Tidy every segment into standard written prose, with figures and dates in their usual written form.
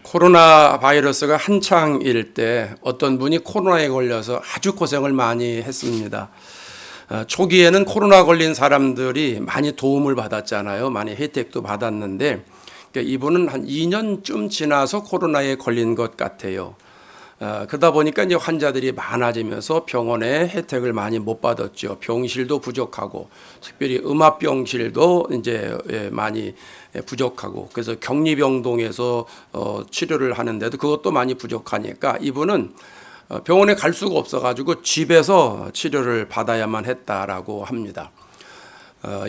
코로나 바이러스가 한창일 때 어떤 분이 코로나에 걸려서 아주 고생을 많이 했습니다. 초기에는 코로나 걸린 사람들이 많이 도움을 받았잖아요. 많이 혜택도 받았는데 이분은 한 2년쯤 지나서 코로나에 걸린 것 같아요. 그러다 보니까 이제 환자들이 많아지면서 병원에 혜택을 많이 못 받았죠. 병실도 부족하고 특별히 음압병실도 이제 많이 부족하고 그래서 격리병동에서 치료를 하는데도 그것도 많이 부족하니까 이분은 병원에 갈 수가 없어가지고 집에서 치료를 받아야만 했다라고 합니다.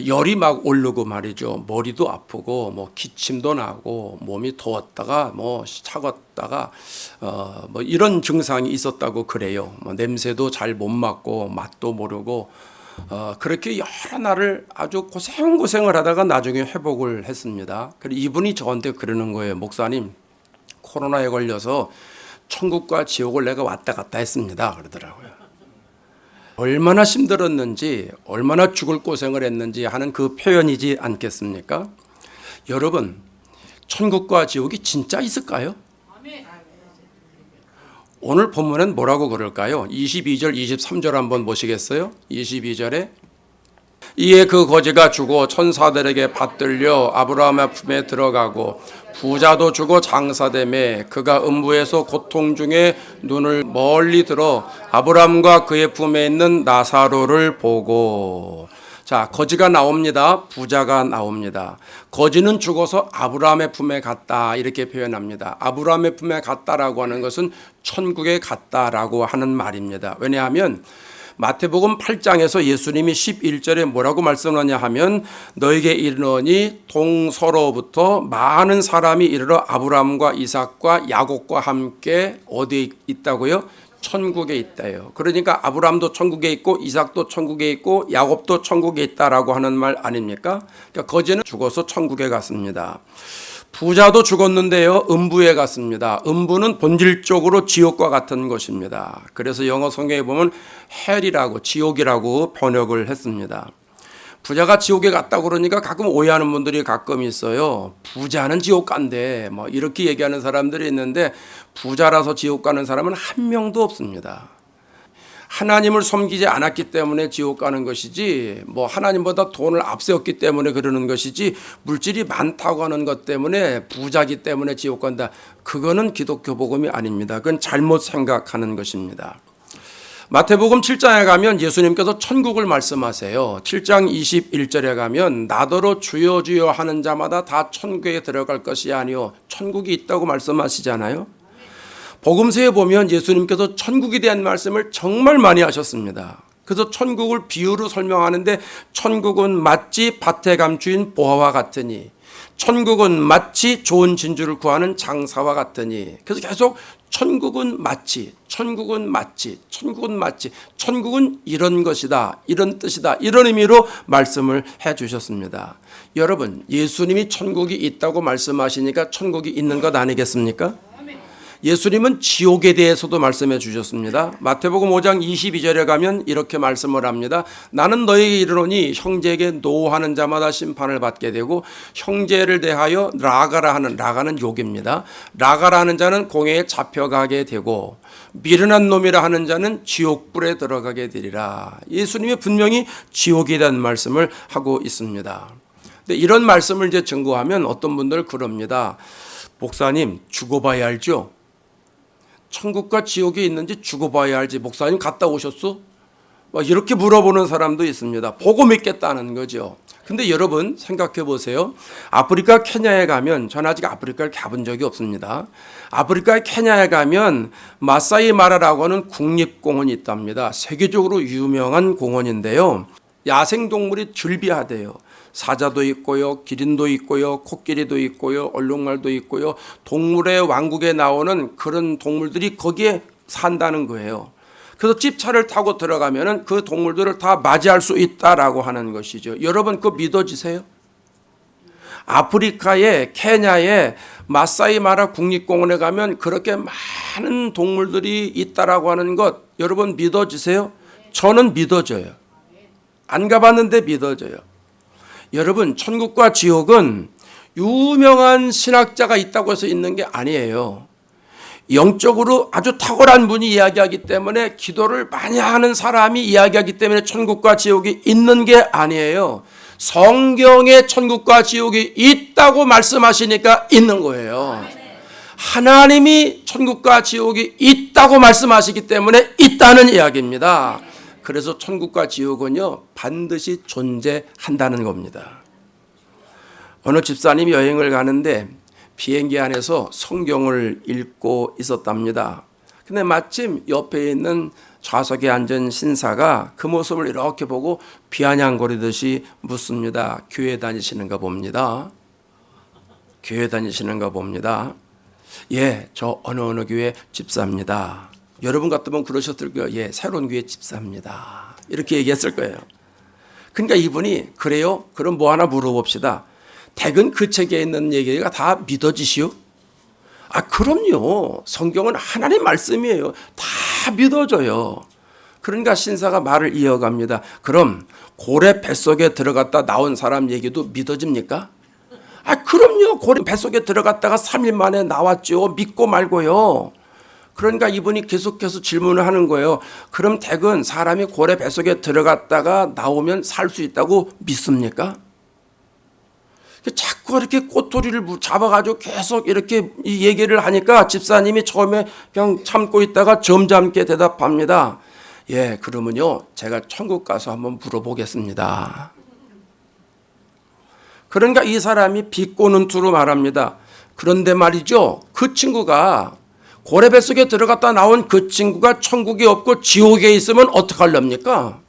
열이 막 오르고 말이죠. 머리도 아프고 뭐 기침도 나고 몸이 더웠다가 뭐 차갑다가 뭐 이런 증상이 있었다고 그래요. 뭐 냄새도 잘 못 맡고 맛도 모르고 그렇게 여러 날을 아주 고생을 하다가 나중에 회복을 했습니다. 그리고 이분이 저한테 그러는 거예요. 목사님, 코로나에 걸려서 천국과 지옥을 내가 왔다 갔다 했습니다. 그러더라고요. 얼마나 힘들었는지, 얼마나 죽을 고생을 했는지 하는 그 표현이지 않겠습니까? 여러분, 천국과 지옥이 진짜 있을까요? 오늘 본문은 뭐라고 그럴까요? 22절, 23절 한번 보시겠어요? 22절에 이에 그 거지가 죽어 천사들에게 받들려 아브라함의 품에 들어가고 부자도 죽어 장사되매 그가 음부에서 고통 중에 눈을 멀리 들어 아브라함과 그의 품에 있는 나사로를 보고. 자, 거지가 나옵니다. 부자가 나옵니다. 거지는 죽어서 아브라함의 품에 갔다 이렇게 표현합니다. 아브라함의 품에 갔다라고 하는 것은 천국에 갔다라고 하는 말입니다. 왜냐하면 마태복음 8장에서 예수님이 11절에 뭐라고 말씀하냐 하면 너에게 이르노니 동서로부터 많은 사람이 이르러 아브라함과 이삭과 야곱과 함께 어디에 있다고요? 천국에 있다요. 그러니까 아브라함도 천국에 있고 이삭도 천국에 있고 야곱도 천국에 있다라고 하는 말 아닙니까? 그러니까 거지는 죽어서 천국에 갔습니다. 부자도 죽었는데요, 음부에 갔습니다. 음부는 본질적으로 지옥과 같은 것입니다. 그래서 영어 성경에 보면 헬이라고 지옥이라고 번역을 했습니다. 부자가 지옥에 갔다고 그러니까 가끔 오해하는 분들이 가끔 있어요. 부자는 지옥 간대 뭐 이렇게 얘기하는 사람들이 있는데 부자라서 지옥 가는 사람은 한 명도 없습니다. 하나님을 섬기지 않았기 때문에 지옥 가는 것이지 뭐 하나님보다 돈을 앞세웠기 때문에 그러는 것이지 물질이 많다고 하는 것 때문에 부자기 때문에 지옥 간다. 그거는 기독교 복음이 아닙니다. 그건 잘못 생각하는 것입니다. 마태복음 7장에 가면 예수님께서 천국을 말씀하세요. 7장 21절에 가면 나더러 주여 주여 하는 자마다 다 천국에 들어갈 것이 아니요 천국이 있다고 말씀하시잖아요. 복음서에 보면 예수님께서 천국에 대한 말씀을 정말 많이 하셨습니다. 그래서 천국을 비유로 설명하는데 천국은 마치 밭에 감추인 보화와 같으니 천국은 마치 좋은 진주를 구하는 장사와 같으니 그래서 계속 천국은 마치 천국은 이런 것이다 이런 뜻이다 이런 의미로 말씀을 해 주셨습니다. 여러분 예수님이 천국이 있다고 말씀하시니까 천국이 있는 것 아니겠습니까? 예수님은 지옥에 대해서도 말씀해 주셨습니다. 마태복음 5장 22절에 가면 이렇게 말씀을 합니다. 나는 너에게 이르노니 형제에게 노하는 자마다 심판을 받게 되고 형제를 대하여 라가는 욕입니다. 라가라 하는 자는 공회에 잡혀가게 되고 미련한 놈이라 하는 자는 지옥불에 들어가게 되리라. 예수님이 분명히 지옥에 대한 말씀을 하고 있습니다. 근데 이런 말씀을 이제 증거하면 어떤 분들 그럽니다. 목사님 죽어봐야 알죠? 천국과 지옥이 있는지 죽어봐야 알지 목사님 갔다 오셨어? 이렇게 물어보는 사람도 있습니다. 보고 믿겠다는 거죠. 근데 여러분 생각해 보세요. 아프리카 케냐에 가면 전 아직 아프리카를 가본 적이 없습니다. 아프리카 케냐에 가면 마사이 마라라고 하는 국립공원이 있답니다. 세계적으로 유명한 공원인데요. 야생동물이 즐비하대요. 사자도 있고요, 기린도 있고요, 코끼리도 있고요, 얼룩말도 있고요. 동물의 왕국에 나오는 그런 동물들이 거기에 산다는 거예요. 그래서 집차를 타고 들어가면은 그 동물들을 다 맞이할 수 있다라고 하는 것이죠. 여러분 그거 믿어지세요? 아프리카의 케냐의 마사이 마라 국립공원에 가면 그렇게 많은 동물들이 있다라고 하는 것 여러분 믿어지세요? 저는 믿어져요. 안 가봤는데 믿어져요. 여러분 천국과 지옥은 유명한 신학자가 있다고 해서 있는 게 아니에요. 영적으로 아주 탁월한 분이 이야기하기 때문에, 기도를 많이 하는 사람이 이야기하기 때문에 천국과 지옥이 있는 게 아니에요. 성경에 천국과 지옥이 있다고 말씀하시니까 있는 거예요. 하나님이 천국과 지옥이 있다고 말씀하시기 때문에 있다는 이야기입니다. 그래서 천국과 지옥은요, 반드시 존재한다는 겁니다. 어느 집사님이 여행을 가는데 비행기 안에서 성경을 읽고 있었답니다. 근데 마침 옆에 있는 좌석에 앉은 신사가 그 모습을 이렇게 보고 비아냥거리듯이 묻습니다. 교회 다니시는가 봅니다. 교회 다니시는가 봅니다. 예, 저 어느 교회 집사입니다. 여러분 같으면 그러셨을 거예요. 예, 새로운 교회 집사입니다. 이렇게 얘기했을 거예요. 그러니까 이분이, 그래요? 그럼 뭐 하나 물어봅시다. 대근 그 책에 있는 얘기가 다 믿어지시오? 아, 그럼요. 성경은 하나님 말씀이에요. 다 믿어져요. 그러니까 신사가 말을 이어갑니다. 그럼 고래 뱃속에 들어갔다 나온 사람 얘기도 믿어집니까? 아, 그럼요. 고래 뱃속에 들어갔다가 3일 만에 나왔죠. 믿고 말고요. 그러니까 이분이 계속해서 질문을 하는 거예요. 그럼 대근 사람이 고래 뱃속에 들어갔다가 나오면 살 수 있다고 믿습니까? 자꾸 이렇게 꼬투리를 잡아가지고 계속 이렇게 이 얘기를 하니까 집사님이 처음에 그냥 참고 있다가 점잖게 대답합니다. 예, 그러면요, 제가 천국 가서 한번 물어보겠습니다. 그러니까 이 사람이 비꼬는 투로 말합니다. 그런데 말이죠, 그 친구가 고래 뱃속에 들어갔다 나온 그 친구가 천국이 없고 지옥에 있으면 어떡하렵니까?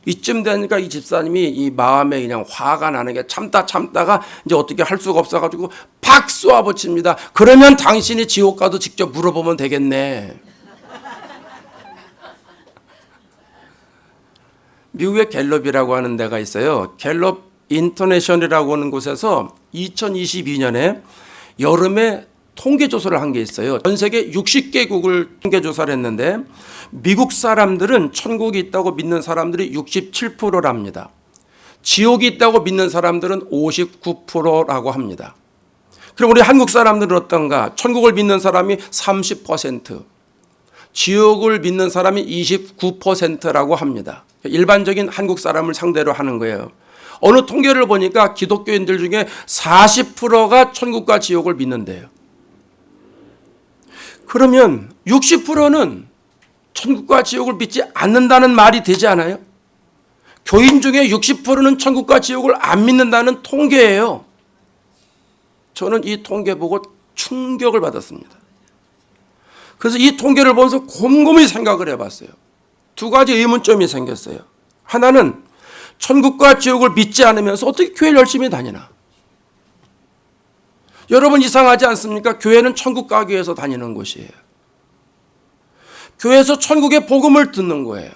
이쯤 되니까 이 집사님이 이 마음에 그냥 화가 나는 게 참다가 이제 어떻게 할 수가 없어가지고 팍 쏘아붙입니다. 그러면 당신이 지옥 가도 직접 물어보면 되겠네. 미국의 갤럽이라고 하는 데가 있어요. 갤럽 인터내셔널이라고 하는 곳에서 2022년에 여름에 통계조사를 한 게 있어요. 전 세계 60개국을 통계조사를 했는데 미국 사람들은 천국이 있다고 믿는 사람들이 67%랍니다. 지옥이 있다고 믿는 사람들은 59%라고 합니다. 그럼 우리 한국 사람들은 어떤가? 천국을 믿는 사람이 30%, 지옥을 믿는 사람이 29%라고 합니다. 일반적인 한국 사람을 상대로 하는 거예요. 어느 통계를 보니까 기독교인들 중에 40%가 천국과 지옥을 믿는데요. 그러면 60%는 천국과 지옥을 믿지 않는다는 말이 되지 않아요? 교인 중에 60%는 천국과 지옥을 안 믿는다는 통계예요. 저는 이 통계 보고 충격을 받았습니다. 그래서 이 통계를 보면서 곰곰이 생각을 해봤어요. 두 가지 의문점이 생겼어요. 하나는 천국과 지옥을 믿지 않으면서 어떻게 교회를 열심히 다니나? 여러분 이상하지 않습니까? 교회는 천국 가기 위해서 다니는 곳이에요. 교회에서 천국의 복음을 듣는 거예요.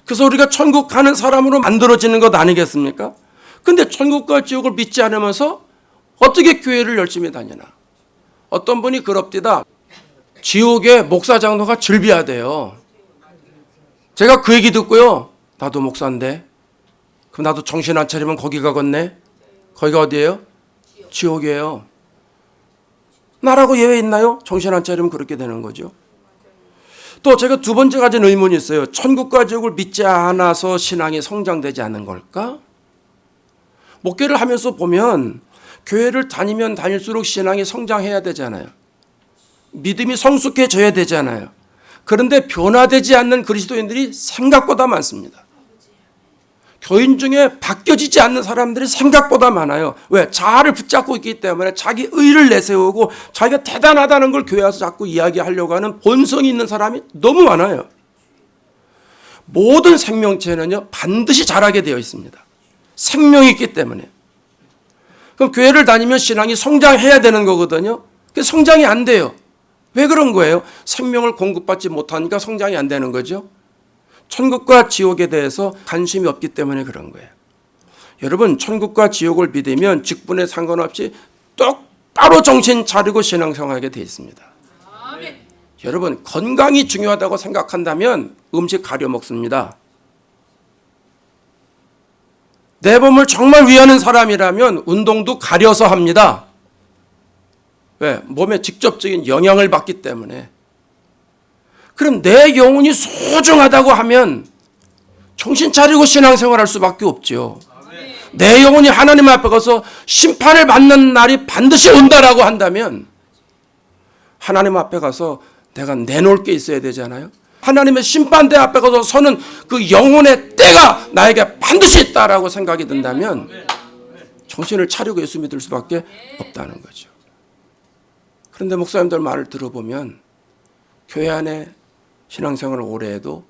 그래서 우리가 천국 가는 사람으로 만들어지는 것 아니겠습니까? 근데 천국과 지옥을 믿지 않으면서 어떻게 교회를 열심히 다니나? 어떤 분이 그럽디다. 지옥에 목사 장로가 즐비하대요. 제가 그 얘기 듣고요. 나도 목사인데. 그럼 나도 정신 안 차리면 거기 가겠네. 거기가 어디예요? 지옥이에요. 나라고 예외 있나요? 정신 안 차리면 그렇게 되는 거죠. 또 제가 두 번째 가진 의문이 있어요. 천국과 지옥을 믿지 않아서 신앙이 성장되지 않는 걸까? 목회를 하면서 보면 교회를 다니면 다닐수록 신앙이 성장해야 되잖아요. 믿음이 성숙해져야 되잖아요. 그런데 변화되지 않는 그리스도인들이 생각보다 많습니다. 교인 중에 바뀌어지지 않는 사람들이 생각보다 많아요. 왜? 자아를 붙잡고 있기 때문에 자기 의를 내세우고 자기가 대단하다는 걸 교회 와서 자꾸 이야기하려고 하는 본성이 있는 사람이 너무 많아요. 모든 생명체는요 반드시 자라게 되어 있습니다. 생명이 있기 때문에. 그럼 교회를 다니면 신앙이 성장해야 되는 거거든요. 그 성장이 안 돼요. 왜 그런 거예요? 생명을 공급받지 못하니까 성장이 안 되는 거죠. 천국과 지옥에 대해서 관심이 없기 때문에 그런 거예요. 여러분 천국과 지옥을 믿으면 직분에 상관없이 똑바로 정신 차리고 신앙생활하게 되어 있습니다. 아멘. 여러분 건강이 중요하다고 생각한다면 음식 가려 먹습니다. 내 몸을 정말 위하는 사람이라면 운동도 가려서 합니다. 왜? 몸에 직접적인 영향을 받기 때문에. 그럼 내 영혼이 소중하다고 하면 정신 차리고 신앙생활할 수밖에 없죠. 내 영혼이 하나님 앞에 가서 심판을 받는 날이 반드시 온다라고 한다면 하나님 앞에 가서 내가 내놓을 게 있어야 되잖아요. 하나님의 심판대 앞에 가서 서는 그 영혼의 때가 나에게 반드시 있다라고 생각이 든다면 정신을 차리고 예수 믿을 수밖에 없다는 거죠. 그런데 목사님들 말을 들어보면 교회 안에 신앙생활을 오래 해도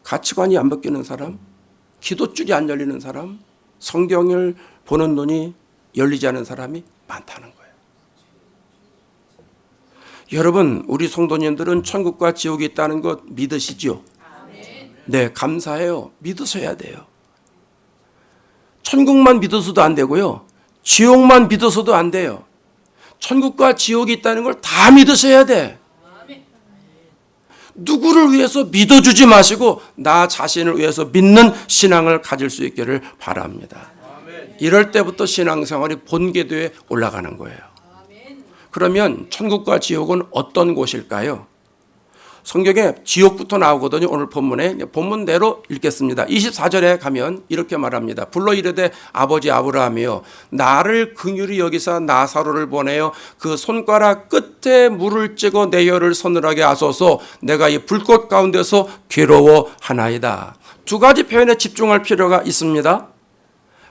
가치관이 안 바뀌는 사람, 기도줄이 안 열리는 사람, 성경을 보는 눈이 열리지 않은 사람이 많다는 거예요. 여러분, 우리 성도님들은 천국과 지옥이 있다는 것 믿으시죠? 네, 감사해요. 믿으셔야 돼요. 천국만 믿어서도 안 되고요. 지옥만 믿어서도 안 돼요. 천국과 지옥이 있다는 걸 다 믿으셔야 돼. 누구를 위해서 믿어주지 마시고 나 자신을 위해서 믿는 신앙을 가질 수 있기를 바랍니다. 이럴 때부터 신앙생활이 본궤도에 올라가는 거예요. 그러면 천국과 지옥은 어떤 곳일까요? 성경에 지옥부터 나오거든요. 오늘 본문에 본문대로 읽겠습니다. 24절에 가면 이렇게 말합니다. 불러 이르되 아버지 아브라함이여 나를 긍휼히 여기사 나사로를 보내어 그 손가락 끝에 물을 찌고 내 혀를 서늘하게 하소서 내가 이 불꽃 가운데서 괴로워하나이다. 두 가지 표현에 집중할 필요가 있습니다.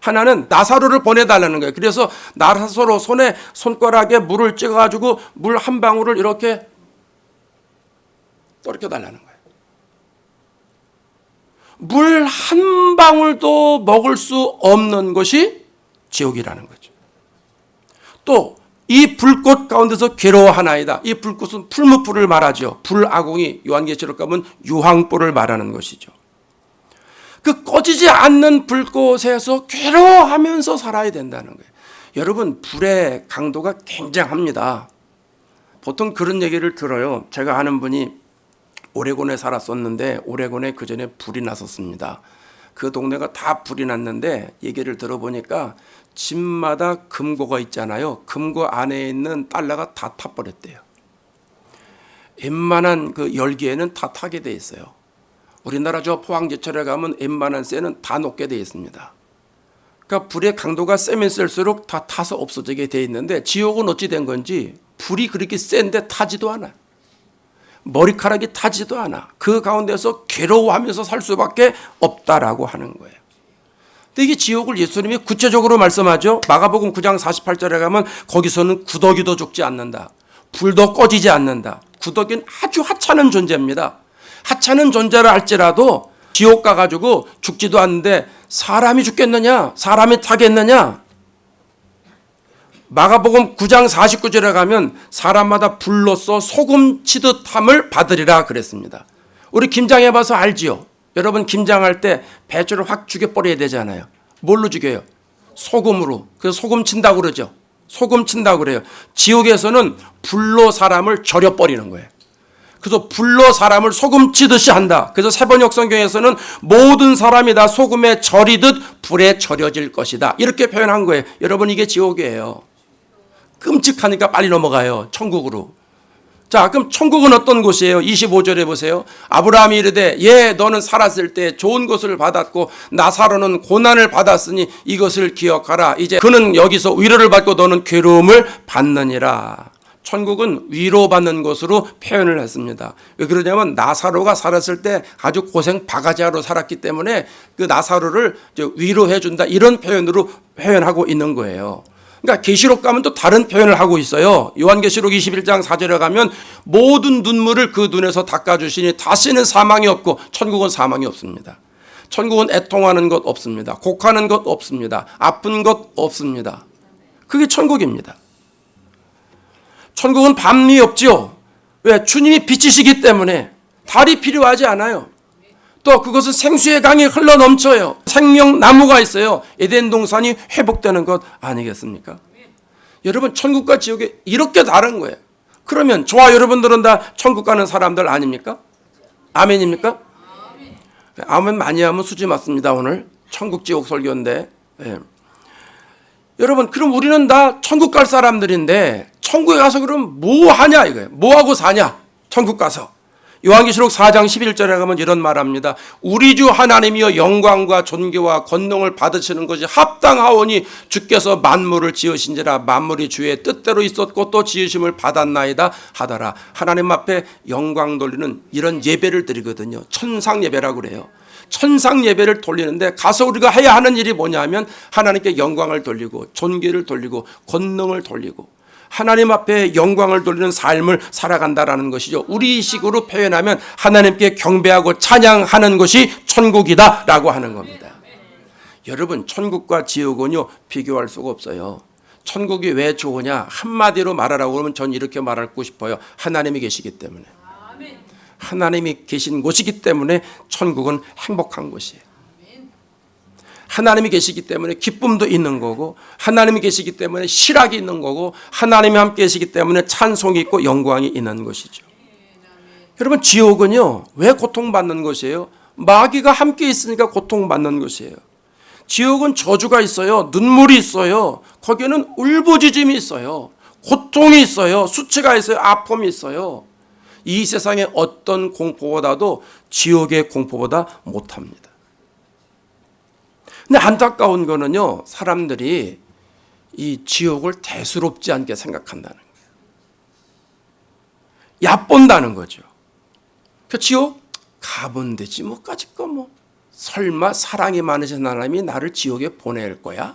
하나는 나사로를 보내달라는 거예요. 그래서 나사로 손가락에 물을 찍어가지고 물 한 방울을 이렇게 떨어달라는 거예요. 물 한 방울도 먹을 수 없는 것이 지옥이라는 거죠. 또 이 불꽃 가운데서 괴로워하나이다. 이 불꽃은 풀무불을 말하죠. 불아궁이 요한계시록 가면 유황불을 말하는 것이죠. 그 꺼지지 않는 불꽃에서 괴로워하면서 살아야 된다는 거예요. 여러분, 불의 강도가 굉장합니다. 보통 그런 얘기를 들어요. 제가 아는 분이 오레곤에 살았었는데 오레곤에 그 전에 불이 났었습니다. 그 동네가 다 불이 났는데 얘기를 들어보니까 집마다 금고가 있잖아요. 금고 안에 있는 달러가 다 타버렸대요. 웬만한 그 열기에는 다 타게 돼 있어요. 우리나라 저 포항제철에 가면 웬만한 쇠는 다 녹게 돼 있습니다. 그러니까 불의 강도가 세면 셀수록 다 타서 없어지게 돼 있는데 지옥은 어찌 된 건지 불이 그렇게 센데 타지도 않아요. 머리카락이 타지도 않아. 그 가운데서 괴로워하면서 살 수밖에 없다라고 하는 거예요. 근데 이게 지옥을 예수님이 구체적으로 말씀하죠. 마가복음 9장 48절에 가면 거기서는 구더기도 죽지 않는다. 불도 꺼지지 않는다. 구더기는 아주 하찮은 존재입니다. 하찮은 존재라 할지라도 지옥 가가지고 죽지도 않는데 사람이 죽겠느냐? 사람이 타겠느냐? 마가복음 9장 49절에 가면 사람마다 불로써 소금 치듯 함을 받으리라 그랬습니다. 우리 김장해 봐서 알지요? 여러분 김장할 때 배추를 확 죽여버려야 되잖아요. 뭘로 죽여요? 소금으로. 그래서 소금 친다고 그러죠. 소금 친다고 그래요. 지옥에서는 불로 사람을 절여버리는 거예요. 그래서 불로 사람을 소금 치듯이 한다. 그래서 세번역 성경에서는 모든 사람이 다 소금에 절이듯 불에 절여질 것이다. 이렇게 표현한 거예요. 여러분 이게 지옥이에요. 끔찍하니까 빨리 넘어가요. 천국으로. 자, 그럼 천국은 어떤 곳이에요? 25절에 보세요. 아브라함이 이르되 예 너는 살았을 때 좋은 것을 받았고 나사로는 고난을 받았으니 이것을 기억하라. 이제 그는 여기서 위로를 받고 너는 괴로움을 받느니라. 천국은 위로받는 것으로 표현을 했습니다. 왜 그러냐면 나사로가 살았을 때 아주 고생 바가지하러 살았기 때문에 그 나사로를 위로해 준다 이런 표현으로 표현하고 있는 거예요. 그러니까 계시록 가면 또 다른 표현을 하고 있어요. 요한계시록 21장 4절에 가면 모든 눈물을 그 눈에서 닦아주시니 다시는 사망이 없고 천국은 사망이 없습니다. 천국은 애통하는 것 없습니다. 곡하는 것 없습니다. 아픈 것 없습니다. 그게 천국입니다. 천국은 밤이 없지요. 왜? 주님이 빛이시기 때문에 달이 필요하지 않아요. 또 그것은 생수의 강이 흘러 넘쳐요. 생명나무가 있어요. 에덴 동산이 회복되는 것 아니겠습니까? 여러분 천국과 지옥이 이렇게 다른 거예요. 그러면 저와 여러분들은 다 천국 가는 사람들 아닙니까? 아멘입니까? 아멘 많이 하면 수지 맞습니다. 오늘 천국 지옥 설교인데 예. 여러분, 그럼 우리는 다 천국 갈 사람들인데 천국에 가서 그럼 뭐 하냐 이거예요. 뭐 하고 사냐? 천국 가서. 요한계시록 4장 11절에 가면 이런 말합니다. 우리 주 하나님이여 영광과 존귀와 권능을 받으시는 것이 합당하오니 주께서 만물을 지으신지라 만물이 주의 뜻대로 있었고 또 지으심을 받았나이다 하더라. 하나님 앞에 영광 돌리는 이런 예배를 드리거든요. 천상 예배라고 그래요. 천상 예배를 돌리는데 가서 우리가 해야 하는 일이 뭐냐면 하나님께 영광을 돌리고 존귀를 돌리고 권능을 돌리고 하나님 앞에 영광을 돌리는 삶을 살아간다라는 것이죠. 우리식으로 표현하면 하나님께 경배하고 찬양하는 것이 천국이다라고 하는 겁니다. 여러분, 천국과 지옥은요 비교할 수가 없어요. 천국이 왜 좋으냐 한마디로 말하라고 그러면 전 이렇게 말하고 싶어요. 하나님이 계시기 때문에. 하나님이 계신 곳이기 때문에 천국은 행복한 곳이에요. 하나님이 계시기 때문에 기쁨도 있는 거고 하나님이 계시기 때문에 실학이 있는 거고 하나님이 함께 계시기 때문에 찬송이 있고 영광이 있는 것이죠. 여러분, 지옥은요 왜 고통받는 것이에요? 마귀가 함께 있으니까 고통받는 것이에요. 지옥은 저주가 있어요. 눈물이 있어요. 거기에는 울부짖음이 있어요. 고통이 있어요. 수치가 있어요. 아픔이 있어요. 이 세상의 어떤 공포보다도 지옥의 공포보다 못합니다. 근데 안타까운 거는요, 사람들이 이 지옥을 대수롭지 않게 생각한다는 거예요. 얕본다는 거죠. 그 지옥 가면 되지 뭐까짓 거 뭐. 설마 사랑이 많으신 하나님이 나를 지옥에 보낼 거야?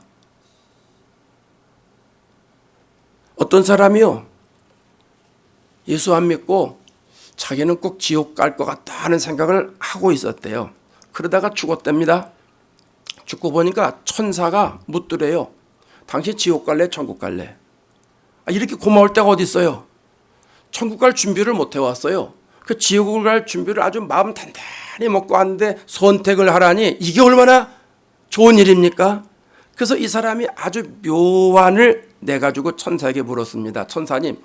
어떤 사람이요, 예수 안 믿고 자기는 꼭 지옥 갈 것 같다 하는 생각을 하고 있었대요. 그러다가 죽었답니다. 죽고 보니까 천사가 묻더래요. 당신 지옥 갈래? 천국 갈래? 이렇게 고마울 때가 어디 있어요? 천국 갈 준비를 못 해왔어요. 그 지옥을 갈 준비를 아주 마음 단단히 먹고 왔는데 선택을 하라니 이게 얼마나 좋은 일입니까? 그래서 이 사람이 아주 묘안을 내가지고 천사에게 물었습니다. 천사님,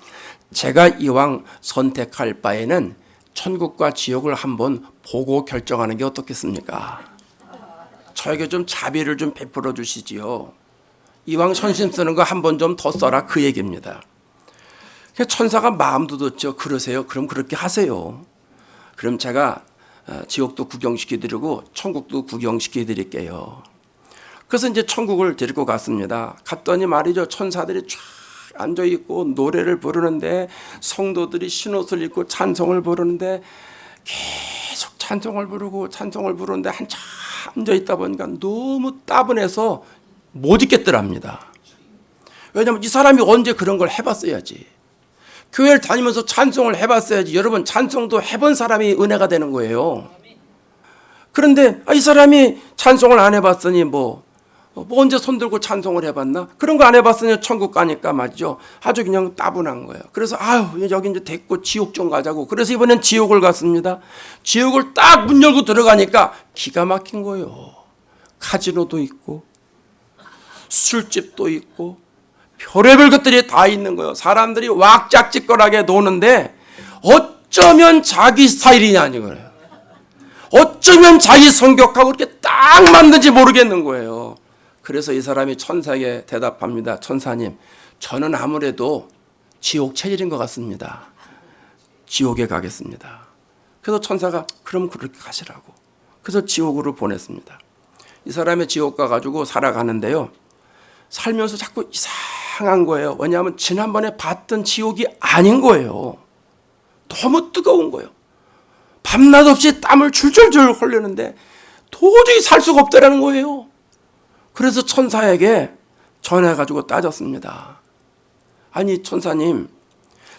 제가 이왕 선택할 바에는 천국과 지옥을 한번 보고 결정하는 게 어떻겠습니까? 저에게 좀 자비를 좀 베풀어 주시지요. 이왕 선심 쓰는 거 한 번 좀 더 써라, 그 얘기입니다. 천사가 마음도 듣죠. 그러세요? 그럼 그렇게 하세요. 그럼 제가 지옥도 구경시켜드리고 천국도 구경시켜드릴게요. 그래서 이제 천국을 데리고 갔습니다. 갔더니 말이죠, 천사들이 쫙 앉아있고 노래를 부르는데 성도들이 신옷을 입고 찬송을 부르는데 계속 찬송을 부르는데 한참 앉아있다 보니까 너무 따분해서 못 있겠더랍니다. 왜냐하면 이 사람이 언제 그런 걸 해봤어야지. 교회를 다니면서 찬송을 해봤어야지. 여러분, 찬송도 해본 사람이 은혜가 되는 거예요. 그런데 이 사람이 찬송을 안 해봤으니 뭐 언제 손들고 찬송을 해봤나? 그런 거 안 해봤으니 천국 가니까 말이죠, 아주 그냥 따분한 거예요. 그래서 여기 이제 됐고 지옥 좀 가자고. 그래서 이번엔 지옥을 갔습니다. 지옥을 딱 문 열고 들어가니까 기가 막힌 거예요. 카지노도 있고 술집도 있고 별의별 것들이 다 있는 거예요. 사람들이 왁작지껄하게 노는데 어쩌면 자기 스타일이냐 이거예요. 어쩌면 자기 성격하고 그렇게 딱 맞는지 모르겠는 거예요. 그래서 이 사람이 천사에게 대답합니다. 천사님, 저는 아무래도 지옥 체질인 것 같습니다. 지옥에 가겠습니다. 그래서 천사가 그럼 그렇게 가시라고. 그래서 지옥으로 보냈습니다. 이 사람이 지옥 가가지고 살아가는데요, 살면서 자꾸 이상한 거예요. 왜냐하면 지난번에 봤던 지옥이 아닌 거예요. 너무 뜨거운 거예요. 밤낮 없이 땀을 줄줄줄 흘리는데 도저히 살 수가 없다는 거예요. 그래서 천사에게 전해가지고 따졌습니다. 아니 천사님,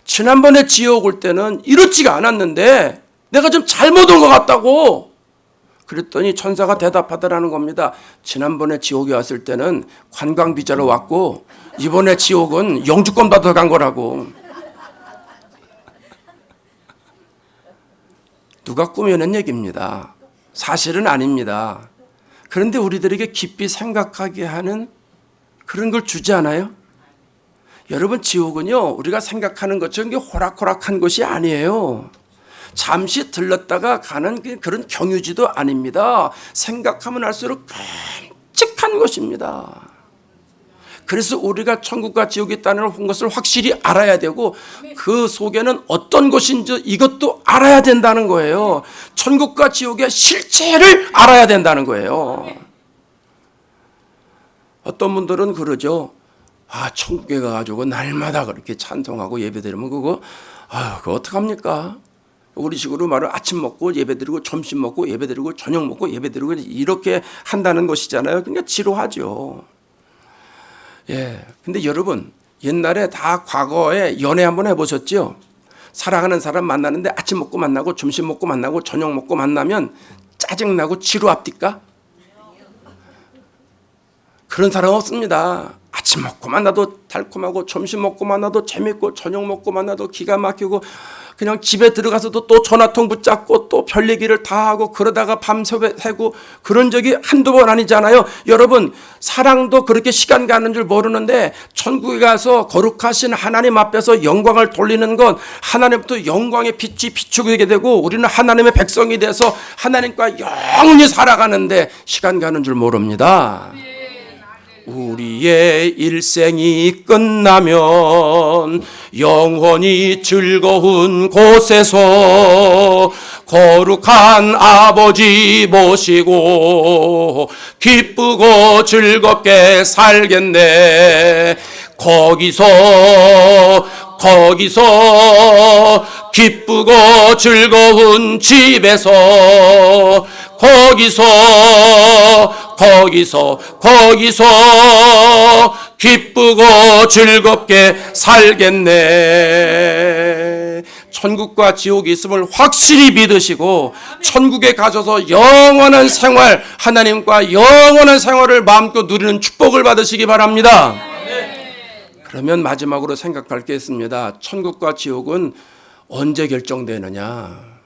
지난번에 지옥 올 때는 이렇지가 않았는데 내가 좀 잘못 온 것 같다고. 그랬더니 천사가 대답하더라는 겁니다. 지난번에 지옥에 왔을 때는 관광 비자로 왔고 이번에 지옥은 영주권 받아 간 거라고. 누가 꾸며낸 얘기입니다. 사실은 아닙니다. 그런데 우리들에게 깊이 생각하게 하는 그런 걸 주지 않아요? 여러분, 지옥은요, 우리가 생각하는 것처럼 호락호락한 것이 아니에요. 잠시 들렀다가 가는 그런 경유지도 아닙니다. 생각하면 할수록 끔찍한 것입니다. 그래서 우리가 천국과 지옥이 있다는 것을 확실히 알아야 되고 그 속에는 어떤 것인지 이것도 알아야 된다는 거예요. 천국과 지옥의 실체를 알아야 된다는 거예요. 어떤 분들은 그러죠. 천국에 가가지고 날마다 그렇게 찬송하고 예배드리면 그거 어떡합니까? 우리 식으로 말을 아침 먹고 예배드리고 점심 먹고 예배드리고 저녁 먹고 예배드리고 이렇게 한다는 것이잖아요. 그러니까 지루하죠. 근데 여러분 옛날에 다 과거에 연애 한번 해보셨죠? 사랑하는 사람 만나는데 아침 먹고 만나고 점심 먹고 만나고 저녁 먹고 만나면 짜증나고 지루합니까? 그런 사람 없습니다. 아침 먹고 만나도 달콤하고 점심 먹고 만나도 재밌고 저녁 먹고 만나도 기가 막히고 그냥 집에 들어가서도 또 전화통 붙잡고 또 별 얘기를 다 하고 그러다가 밤새고 그런 적이 한두 번 아니잖아요. 여러분 사랑도 그렇게 시간 가는 줄 모르는데 천국에 가서 거룩하신 하나님 앞에서 영광을 돌리는 건 하나님부터 영광의 빛이 비추게 되고 우리는 하나님의 백성이 돼서 하나님과 영원히 살아가는데 시간 가는 줄 모릅니다. 우리의 일생이 끝나면 영원히 즐거운 곳에서 거룩한 아버지 모시고 기쁘고 즐겁게 살겠네. 거기서 기쁘고 즐거운 집에서 거기서 기쁘고 즐겁게 살겠네. 천국과 지옥이 있음을 확실히 믿으시고 천국에 가셔서 영원한 생활, 하나님과 영원한 생활을 마음껏 누리는 축복을 받으시기 바랍니다. 그러면 마지막으로 생각할 게 있습니다. 천국과 지옥은 언제 결정되느냐?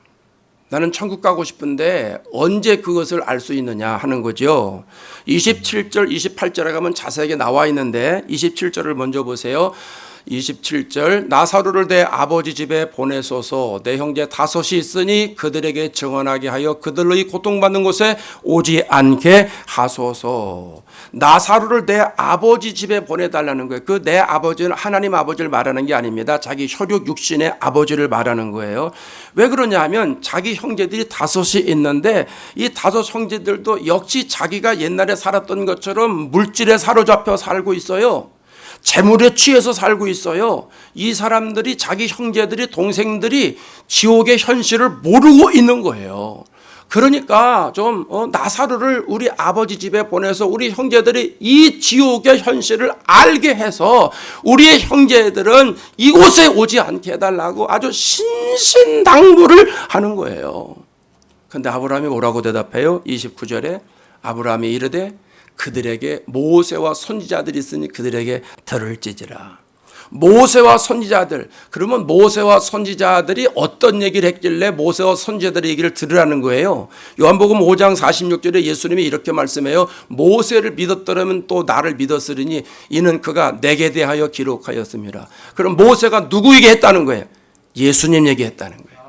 나는 천국 가고 싶은데 언제 그것을 알 수 있느냐 하는 거죠. 27절, 28절에 가면 자세하게 나와 있는데 27절을 먼저 보세요. 27절 나사로를 내 아버지 집에 보내소서. 내 형제 다섯이 있으니 그들에게 증언하게 하여 그들로 이 고통받는 곳에 오지 않게 하소서. 나사로를 내 아버지 집에 보내달라는 거예요. 그 내 아버지는 하나님 아버지를 말하는 게 아닙니다. 자기 혈육 육신의 아버지를 말하는 거예요. 왜 그러냐 하면 자기 형제들이 다섯이 있는데 이 다섯 형제들도 역시 자기가 옛날에 살았던 것처럼 물질에 사로잡혀 살고 있어요. 재물에 취해서 살고 있어요. 이 사람들이 자기 형제들이 동생들이 지옥의 현실을 모르고 있는 거예요. 그러니까 좀 나사로를 우리 아버지 집에 보내서 우리 형제들이 이 지옥의 현실을 알게 해서 우리의 형제들은 이곳에 오지 않게 해달라고 아주 신신당부를 하는 거예요. 그런데 아브라함이 뭐라고 대답해요? 29절에 아브라함이 이르되 그들에게 모세와 선지자들이 있으니 그들에게 들을지지라. 모세와 선지자들, 그러면 모세와 선지자들이 어떤 얘기를 했길래 모세와 선지자들의 얘기를 들으라는 거예요. 요한복음 5장 46절에 예수님이 이렇게 말씀해요. 모세를 믿었더라면 또 나를 믿었으리니 이는 그가 내게 대하여 기록하였습니다. 그럼 모세가 누구에게 했다는 거예요? 예수님 얘기했다는 거예요.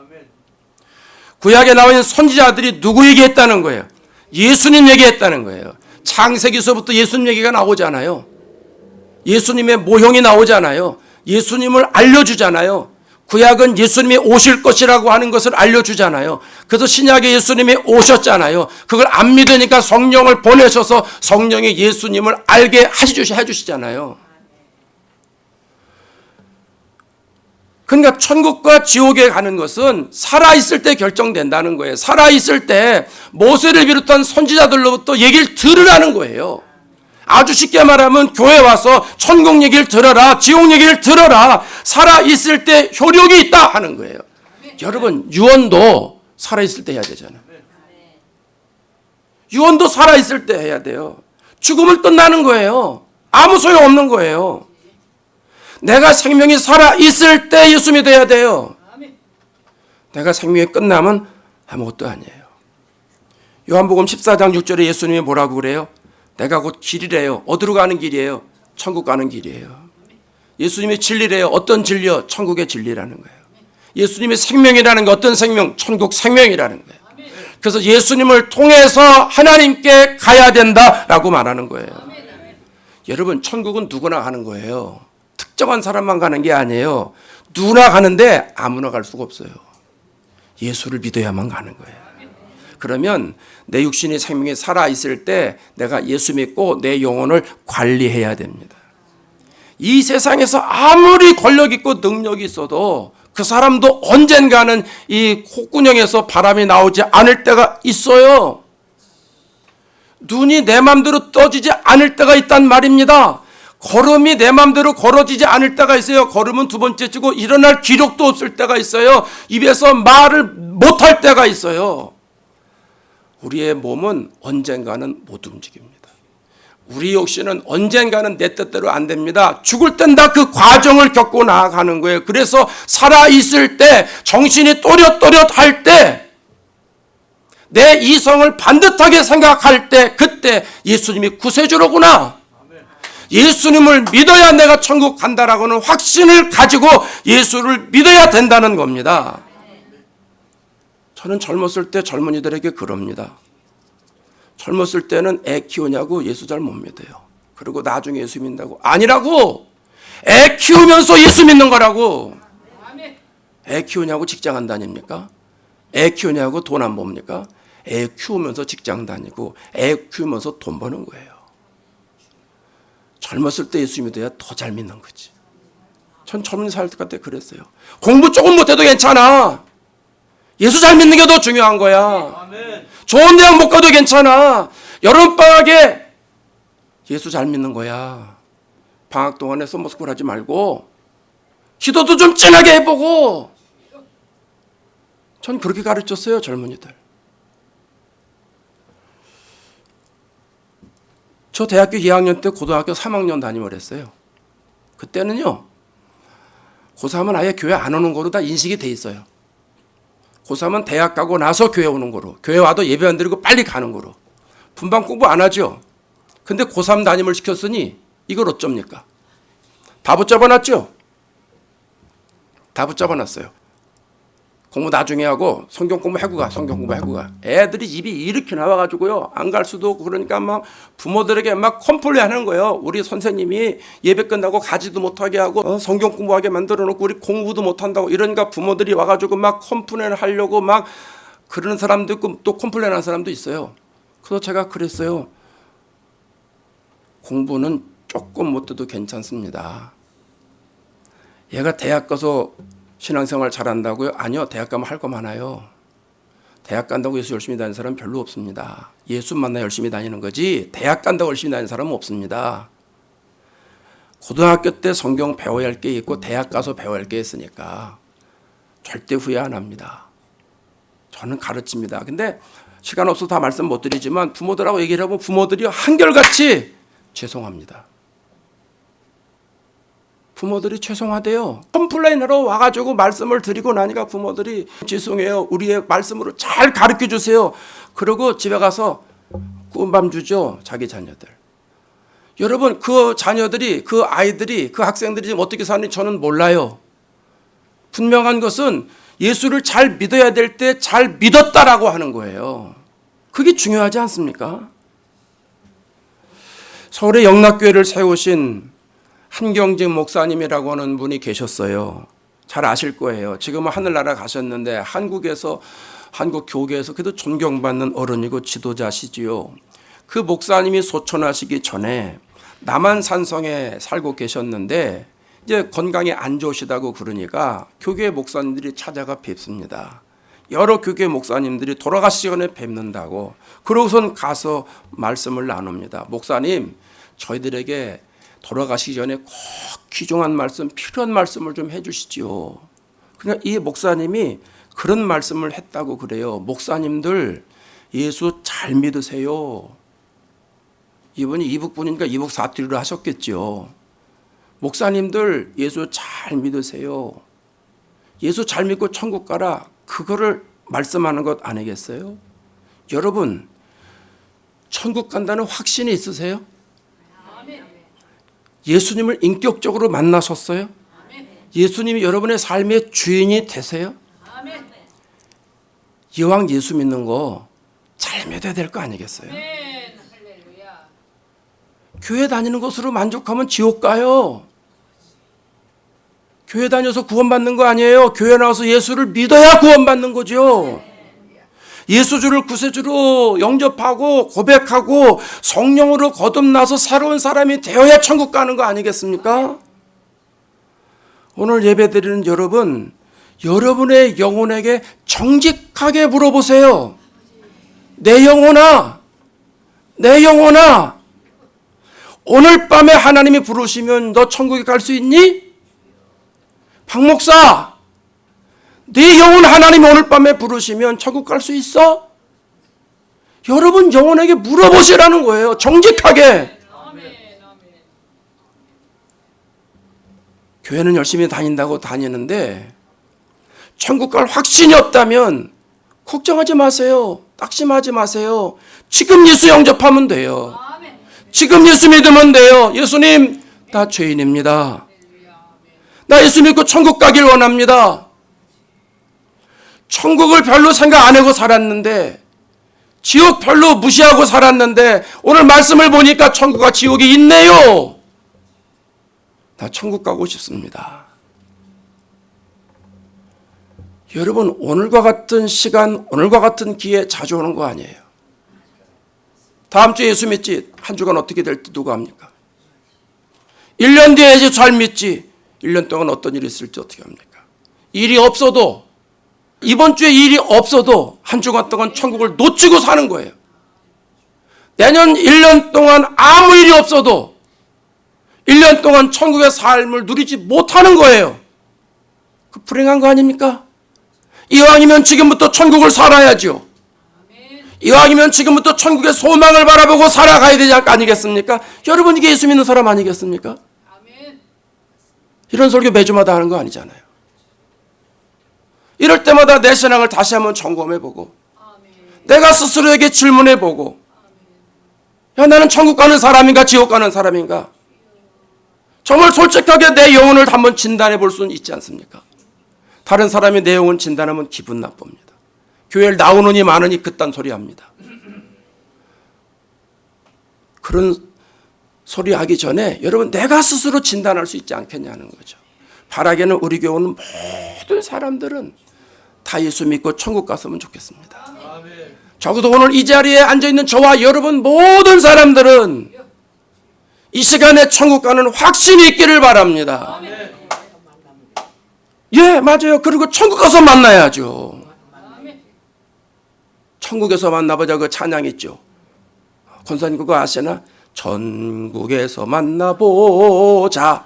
구약에 나와 있는 선지자들이 누구에게 했다는 거예요? 예수님 얘기했다는 거예요. 창세기서부터 예수님 얘기가 나오잖아요. 예수님의 모형이 나오잖아요. 예수님을 알려주잖아요. 구약은 예수님이 오실 것이라고 하는 것을 알려주잖아요. 그래서 신약에 예수님이 오셨잖아요. 그걸 안 믿으니까 성령을 보내셔서 성령이 예수님을 알게 해주시잖아요. 그러니까 천국과 지옥에 가는 것은 살아있을 때 결정된다는 거예요. 살아있을 때 모세를 비롯한 선지자들로부터 얘기를 들으라는 거예요. 아주 쉽게 말하면 교회 와서 천국 얘기를 들어라, 지옥 얘기를 들어라. 살아있을 때 효력이 있다 하는 거예요. 여러분 유언도 살아있을 때 해야 되잖아요. 유언도 살아있을 때 해야 돼요. 죽음을 끝나는 거예요. 아무 소용없는 거예요. 내가 생명이 살아있을 때 예수 믿어야 돼요. 내가 생명이 끝나면 아무것도 아니에요. 요한복음 14장 6절에 예수님이 뭐라고 그래요? 내가 곧 길이래요. 어디로 가는 길이에요? 천국 가는 길이에요. 예수님이 진리래요. 어떤 진리요? 천국의 진리라는 거예요. 예수님이 생명이라는 게 어떤 생명? 천국 생명이라는 거예요. 그래서 예수님을 통해서 하나님께 가야 된다라고 말하는 거예요. 여러분, 천국은 누구나 가는 거예요. 특정한 사람만 가는 게 아니에요. 누구나 가는데 아무나 갈 수가 없어요. 예수를 믿어야만 가는 거예요. 그러면 내 육신이 생명이 살아있을 때 내가 예수 믿고 내 영혼을 관리해야 됩니다. 이 세상에서 아무리 권력 있고 능력이 있어도 그 사람도 언젠가는 이 콧구녕에서 바람이 나오지 않을 때가 있어요. 눈이 내 맘대로 떠지지 않을 때가 있단 말입니다. 걸음이 내 맘대로 걸어지지 않을 때가 있어요. 걸음은 두 번째 치고 일어날 기력도 없을 때가 있어요. 입에서 말을 못할 때가 있어요. 우리의 몸은 언젠가는 못 움직입니다. 우리 육신은 언젠가는 내 뜻대로 안 됩니다. 죽을 땐 다 그 과정을 겪고 나아가는 거예요. 그래서 살아있을 때, 정신이 또렷또렷할 때, 내 이성을 반듯하게 생각할 때, 그때 예수님이 구세주로구나, 예수님을 믿어야 내가 천국 간다라고는 확신을 가지고 예수를 믿어야 된다는 겁니다. 저는 젊었을 때 젊은이들에게 그럽니다. 젊었을 때는 애 키우냐고 예수 잘 못 믿어요. 그리고 나중에 예수 믿는다고. 아니라고. 애 키우면서 예수 믿는 거라고. 애 키우냐고 직장 안 다닙니까? 애 키우냐고 돈 안 법니까? 애 키우면서 직장 다니고 애 키우면서 돈 버는 거예요. 젊었을 때 예수 믿어야 더 잘 믿는 거지. 전 젊은 살 때 그랬어요. 공부 조금 못해도 괜찮아. 예수 잘 믿는 게 더 중요한 거야. 좋은 대학 못 가도 괜찮아. 여름방학에 예수 잘 믿는 거야. 방학 동안에 썸머스쿨 하지 말고 기도도 좀 진하게 해보고. 전 그렇게 가르쳤어요, 젊은이들. 저 대학교 2학년 때 고등학교 3학년 담임을 했어요. 그때는요, 고3은 아예 교회 안 오는 거로 다 인식이 돼 있어요. 고3은 대학 가고 나서 교회 오는 거로, 교회 와도 예배 안 드리고 빨리 가는 거로. 분반 공부 안 하죠. 근데 고3 담임을 시켰으니 이걸 어쩝니까? 다 붙잡아놨죠? 다 붙잡아놨어요. 공부 나중에 하고 성경 공부 해고 가, 성경 공부 해고 가. 애들이 입이 이렇게 나와가지고요, 안 갈 수도 없고. 그러니까 막 부모들에게 막 컴플레인 하는 거예요. 우리 선생님이 예배 끝나고 가지도 못하게 하고 성경 공부하게 만들어 놓고 우리 공부도 못한다고. 이러니까 부모들이 와가지고 막 컴플레인 하려고 막 그러는 사람도 있고 또 컴플레인 하는 사람도 있어요. 그래서 제가 그랬어요. 공부는 조금 못해도 괜찮습니다. 얘가 대학 가서 신앙생활 잘한다고요? 아니요. 대학 가면 할 거 많아요. 대학 간다고 예수 열심히 다니는 사람은 별로 없습니다. 예수 만나 열심히 다니는 거지 대학 간다고 열심히 다니는 사람은 없습니다. 고등학교 때 성경 배워야 할 게 있고 대학 가서 배워야 할 게 있으니까 절대 후회 안 합니다. 저는 가르칩니다. 근데 시간 없어서 다 말씀 못 드리지만 부모들하고 얘기를 하면 부모들이 한결같이 죄송합니다. 부모들이 죄송하대요. 컴플레인으로 와가지고 말씀을 드리고 나니까 부모들이 죄송해요. 우리의 말씀으로 잘 가르쳐 주세요. 그러고 집에 가서 구운 밤 주죠. 자기 자녀들. 여러분, 그 자녀들이, 그 아이들이, 그 학생들이 지금 어떻게 사는지 저는 몰라요. 분명한 것은 예수를 잘 믿어야 될 때 잘 믿었다라고 하는 거예요. 그게 중요하지 않습니까? 서울에 영락교회를 세우신 한경직 목사님이라고 하는 분이 계셨어요. 잘 아실 거예요. 지금은 하늘나라 가셨는데 한국에서, 한국 교계에서 그래도 존경받는 어른이고 지도자시지요. 그 목사님이 소천하시기 전에 남한산성에 살고 계셨는데 이제 건강이 안 좋으시다고 그러니까 교계 목사님들이 찾아가 뵙습니다. 여러 교계 목사님들이 돌아가시기 전에 뵙는다고. 그러고선 가서 말씀을 나눕니다. 목사님, 저희들에게 돌아가시기 전에 꼭 귀중한 말씀, 필요한 말씀을 좀 해주시지요. 그러니까 이 목사님이 그런 말씀을 했다고 그래요. 목사님들 예수 잘 믿으세요. 이분이 이북분이니까 이북 사투리로 하셨겠죠. 목사님들 예수 잘 믿으세요. 예수 잘 믿고 천국 가라. 그거를 말씀하는 것 아니겠어요? 여러분, 천국 간다는 확신이 있으세요? 예수님을 인격적으로 만나셨어요? 예수님이 여러분의 삶의 주인이 되세요? 이왕 예수 믿는 거 잘 믿어야 될 거 아니겠어요? 교회 다니는 것으로 만족하면 지옥 가요. 교회 다녀서 구원받는 거 아니에요. 교회 나와서 예수를 믿어야 구원받는 거죠. 예수주를 구세주로 영접하고 고백하고 성령으로 거듭나서 새로운 사람이 되어야 천국 가는 거 아니겠습니까? 오늘 예배드리는 여러분, 여러분의 영혼에게 정직하게 물어보세요. 내 영혼아, 내 영혼아, 오늘 밤에 하나님이 부르시면 너 천국에 갈 수 있니? 박 목사, 네 영혼 하나님이 오늘 밤에 부르시면 천국 갈 수 있어? 여러분 영혼에게 물어보시라는 거예요. 정직하게. 교회는 열심히 다닌다고 다니는데 천국 갈 확신이 없다면 걱정하지 마세요. 낙심하지 마세요. 지금 예수 영접하면 돼요. 지금 예수 믿으면 돼요. 예수님, 나 죄인입니다. 나 예수 믿고 천국 가길 원합니다. 천국을 별로 생각 안 하고 살았는데, 지옥 별로 무시하고 살았는데 오늘 말씀을 보니까 천국과 지옥이 있네요. 나 천국 가고 싶습니다. 여러분, 오늘과 같은 시간, 오늘과 같은 기회 자주 오는 거 아니에요. 다음 주에 예수 믿지 한 주간 어떻게 될지 누가 합니까? 1년 뒤에 예수 잘 믿지 1년 동안 어떤 일이 있을지 어떻게 합니까? 일이 없어도, 이번 주에 일이 없어도 한 주간 동안 천국을 놓치고 사는 거예요. 내년 1년 동안 아무 일이 없어도 1년 동안 천국의 삶을 누리지 못하는 거예요. 그 불행한 거 아닙니까? 이왕이면 지금부터 천국을 살아야죠. 이왕이면 지금부터 천국의 소망을 바라보고 살아가야 되지 아니겠습니까? 여러분, 이게 예수 믿는 사람 아니겠습니까? 이런 설교 매주마다 하는 거 아니잖아요. 이럴 때마다 내 신앙을 다시 한번 점검해보고 내가 스스로에게 질문해보고, 야, 나는 천국 가는 사람인가 지옥 가는 사람인가? 정말 솔직하게 내 영혼을 한번 진단해 볼 수는 있지 않습니까? 다른 사람이 내 영혼 진단하면 기분 나쁩니다. 교회를 나오느니 마느니 그딴 소리 합니다. 그런 소리 하기 전에 여러분, 내가 스스로 진단할 수 있지 않겠냐는 거죠. 바라기는 우리 교회 오는 모든 사람들은 다 예수 믿고 천국 갔으면 좋겠습니다. 적어도 오늘 이 자리에 앉아있는 저와 여러분 모든 사람들은 이 시간에 천국 가는 확신이 있기를 바랍니다. 예, 맞아요. 그리고 천국 가서 만나야죠. 천국에서 만나보자, 그 찬양 있죠. 권사님 그거 아시나? 천국에서 만나보자.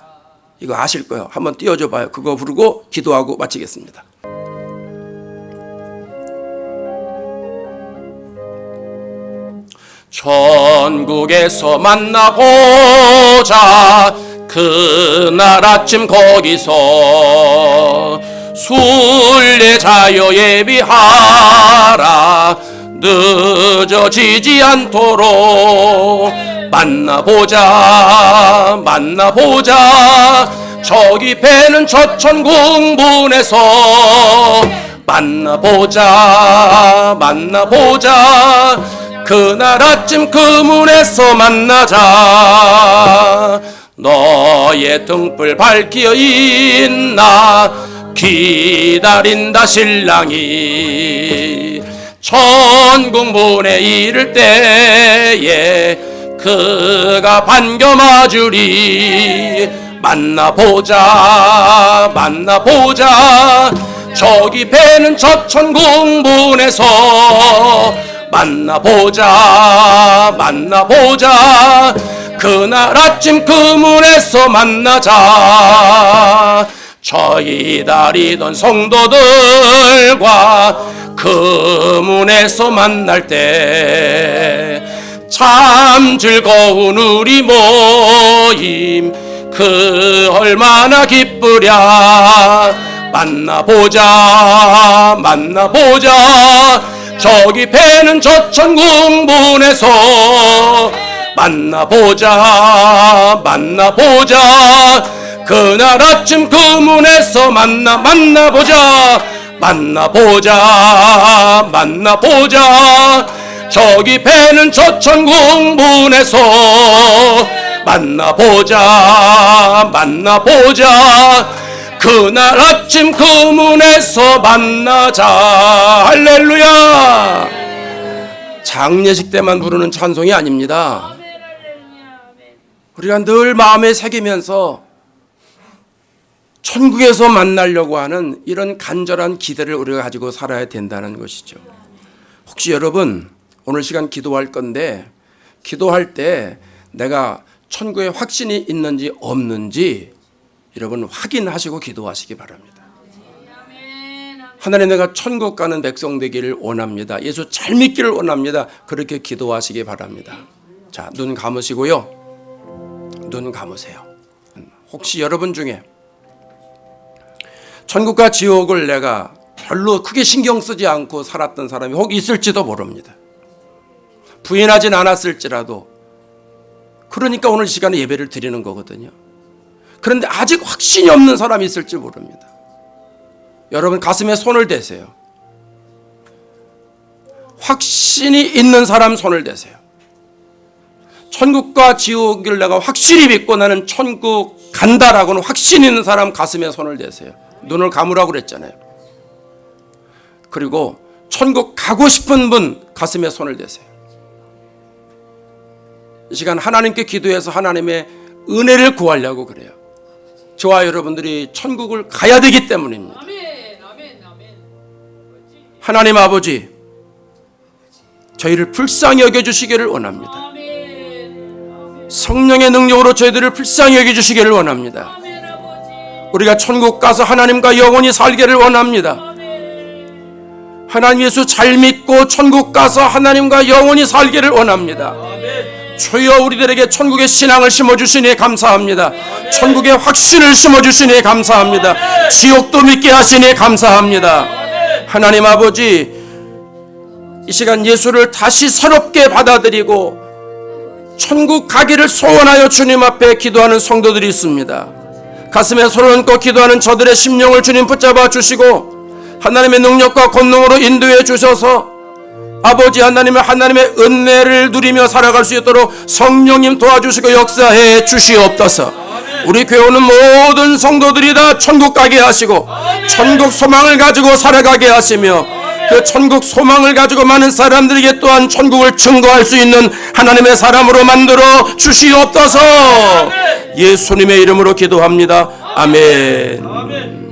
이거 아실 거예요. 한번 띄워줘 봐요. 그거 부르고 기도하고 마치겠습니다. 천국에서 만나보자. 그날 아침 거기서 순례자여 예비하라. 늦어지지 않도록 만나보자. 만나보자. 저기 배는 저천궁문에서 만나보자. 만나보자. 그날 아침 그 문에서 만나자. 너의 등불 밝히어 있나 기다린다 신랑이. 천국 문에 이를 때에 그가 반겨 맞으리. 만나보자. 만나보자. 저기 배는 저천국 문에서 만나보자. 만나보자. 그날 아침 그 문에서 만나자. 저희 다리던 성도들과 그 문에서 만날 때 참 즐거운 우리 모임 그 얼마나 기쁘랴. 만나보자. 만나보자. 저기 배는 저천국 문에서 만나보자. 만나보자. 그날 아침 그 문에서 만나보자. 만나보자. 만나보자. 저기 배는 저 천국 문에서 만나보자 만나보자 그날 아침 그 문에서 만나자. 할렐루야. 장례식 때만 부르는 찬송이 아닙니다. 우리가 늘 마음에 새기면서 천국에서 만나려고 하는 이런 간절한 기대를 우리가 가지고 살아야 된다는 것이죠. 혹시 여러분 오늘 시간 기도할 건데 기도할 때 내가 천국에 확신이 있는지 없는지 여러분 확인하시고 기도하시기 바랍니다. 하나님 내가 천국 가는 백성 되기를 원합니다. 예수 잘 믿기를 원합니다. 그렇게 기도하시기 바랍니다. 자, 눈 감으시고요. 눈 감으세요. 혹시 여러분 중에 천국과 지옥을 내가 별로 크게 신경 쓰지 않고 살았던 사람이 혹 있을지도 모릅니다. 부인하진 않았을지라도 그러니까 오늘 시간에 예배를 드리는 거거든요. 그런데 아직 확신이 없는 사람이 있을지 모릅니다. 여러분 가슴에 손을 대세요. 확신이 있는 사람 손을 대세요. 천국과 지옥을 내가 확실히 믿고 나는 천국 간다라고는 확신 있는 사람 가슴에 손을 대세요. 눈을 감으라고 그랬잖아요. 그리고 천국 가고 싶은 분 가슴에 손을 대세요. 이 시간 하나님께 기도해서 하나님의 은혜를 구하려고 그래요. 저와 여러분들이 천국을 가야 되기 때문입니다. 하나님 아버지, 저희를 불쌍히 여겨주시기를 원합니다. 성령의 능력으로 저희들을 불쌍히 여겨주시기를 원합니다. 우리가 천국 가서 하나님과 영원히 살기를 원합니다. 하나님 예수 잘 믿고 천국 가서 하나님과 영원히 살기를 원합니다. 주여 우리들에게 천국의 신앙을 심어주시니 감사합니다. 천국의 확신을 심어주시니 감사합니다. 지옥도 믿게 하시니 감사합니다. 하나님 아버지, 이 시간 예수를 다시 새롭게 받아들이고 천국 가기를 소원하여 주님 앞에 기도하는 성도들이 있습니다. 가슴에 손을 얹고 기도하는 저들의 심령을 주님 붙잡아 주시고 하나님의 능력과 권능으로 인도해 주셔서 아버지 하나님의 은혜를 누리며 살아갈 수 있도록 성령님 도와주시고 역사해 주시옵소서. 우리 교회 오는 모든 성도들이 다 천국 가게 하시고 천국 소망을 가지고 살아가게 하시며 그 천국 소망을 가지고 많은 사람들에게 또한 천국을 증거할 수 있는 하나님의 사람으로 만들어 주시옵소서. 예수님의 이름으로 기도합니다. 아멘.